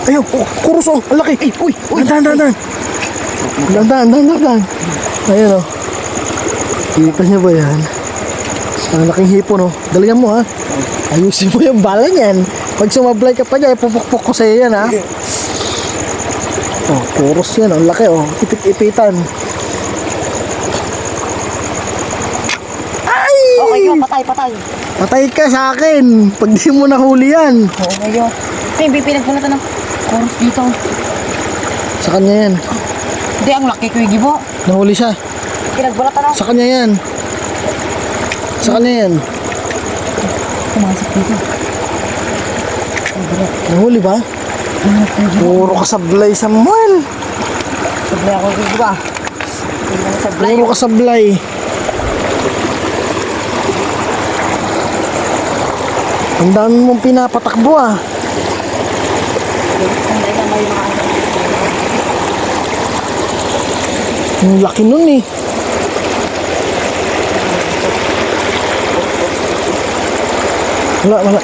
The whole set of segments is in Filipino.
Ayun, kurus oh, ang laki. Ay, uy, dahan. Dahan. Ayun oh. Kita niyo ba yan? Ang laking hipon oh. Dalihan mo ha. Ayusin mo yung bala niyan. Pag sumablay ka pa dyan, pupukpuk ko sa'yo yan ha. Oh, kurus yan. Ang laki oh. Ipit-ipitan. Ay! Okay yun, patay. Patay ka sa akin. Pag di mo nahuli yan. Oo, ngayon. May pinagpulatan ng kurus dito. Sa kanya yan. Hindi, ang laki ko yung gibo. Nahuli siya. Pinagpulatan ng... Sa kanya yan. Pumasok dito. Nahuli ba? Puro ka sablay, Samuel. Sablay ako yung gibo. Sablay. Puro ka sablay. Ang dami mong pinapatakbo ah. Ang laki nun eh. Wala.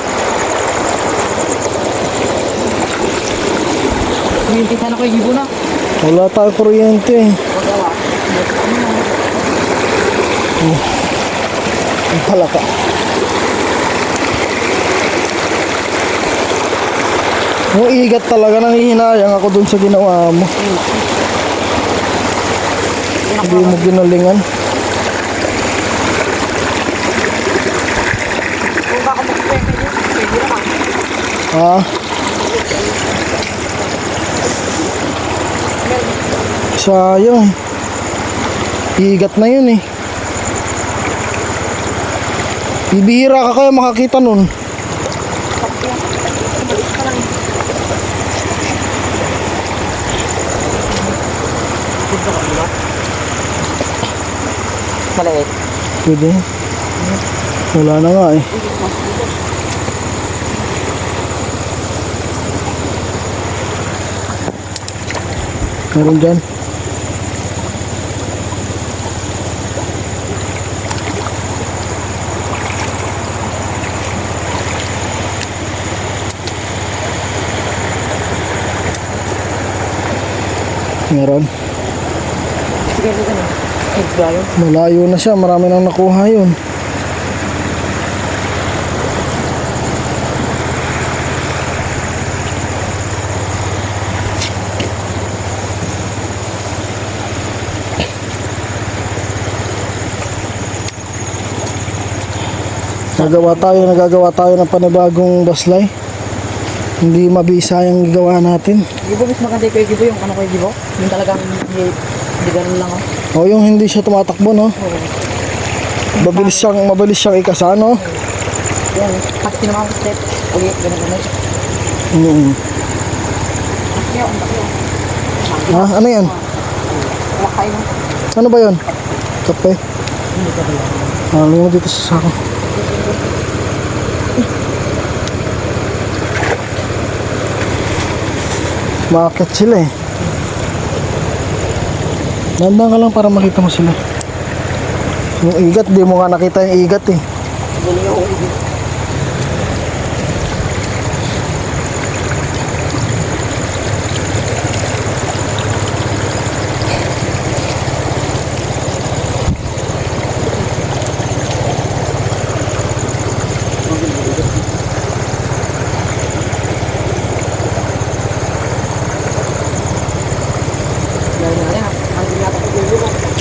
Mintisan ako yung gibo na. Wala tayong kuryente eh. Ang palaka. Ang igat talaga, nangihinayang ako dun sa ginawa mo. Hindi mo ginalingan. Kung baka mag-pwede yun, pwede naman. Ah. Sayang. Igat na yun eh. Bibihira ka kaya makakita nun. Maliit. Pwede. Wala na nga eh. Meron dyan. Meron. Sige, sige na. Egg Malayo na siya. Marami nang nakuha yun. Nagagawa tayo ng panibagong baslay. Hindi mabisa yung gawa natin. Gibo, mas maganda yung gibo, yung ano ko yung gibo. Yung talagang hindi ganun lang oh. O yung hindi siya tumatakbo no. Oo. Mabilis siyang ikasa no. Yan, pag tinamang step, ulit, ganun. Takyo. Ha? Ano yan? Lakay mo. Ano ba yun? Kape? Hindi ka ba yan? Ano mo dito sa sako? Maakyat sila eh. Dandang ka lang para makita mo sila. Yung igat, di mo nga nakita yung igat eh. Guli yung ulit.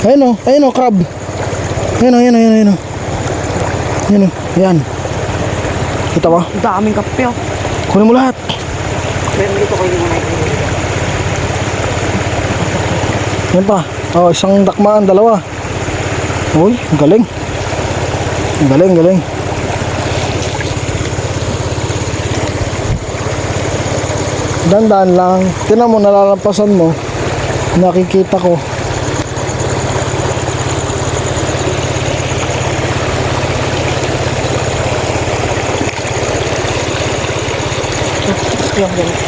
Ayun o, crab. Ayun o. Yan. Kita ba? Ang daming kape oh. Kunin mo lahat. Meron dito ko yung mga Yan pa. Oh, isang dakmaan, dalawa. Uy, galing. Galing. Dandan lang. Tingnan mo, nalalampasan mo. Nakikita ko. yung ganun.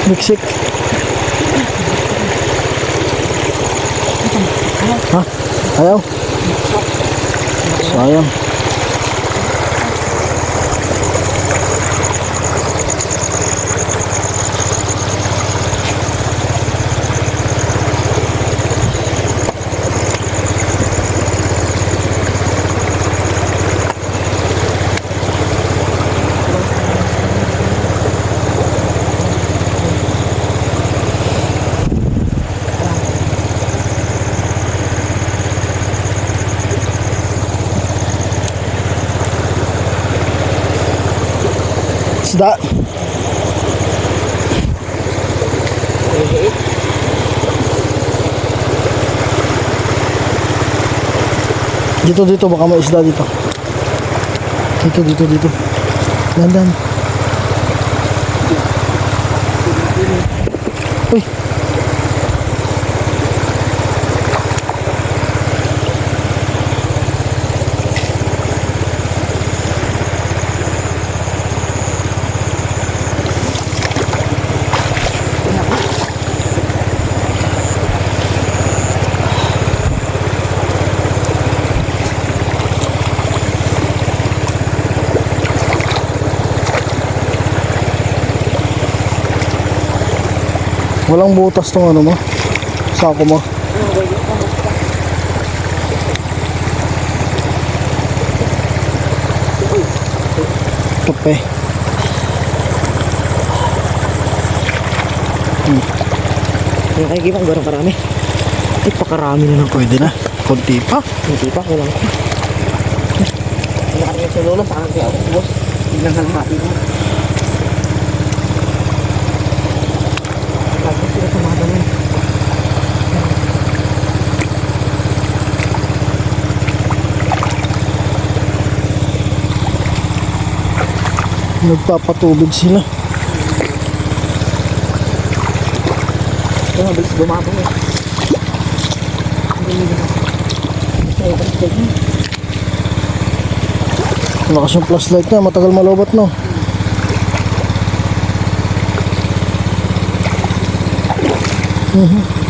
Miksik. Ha? Ayaw? Sayang. isda. Dito baka may isda dito. Dito. Dandan. Uy. Walang butas tong ano mo. Sako mo. Kape. Yung kay Gibang, gano'ng karami. Ay, pakarami na lang. Pwede na. Kunti pa. Hindi pa, kulang pa. Nakakaya sa lolo, sa kanya ako, boss. Tingnan halahati mo. Tapos sila sa mga dami. Nagpapatubig sila. Ito, mabilis bumabang eh. Malakas yung flashlight niya. Matagal malobat, no? Mhm.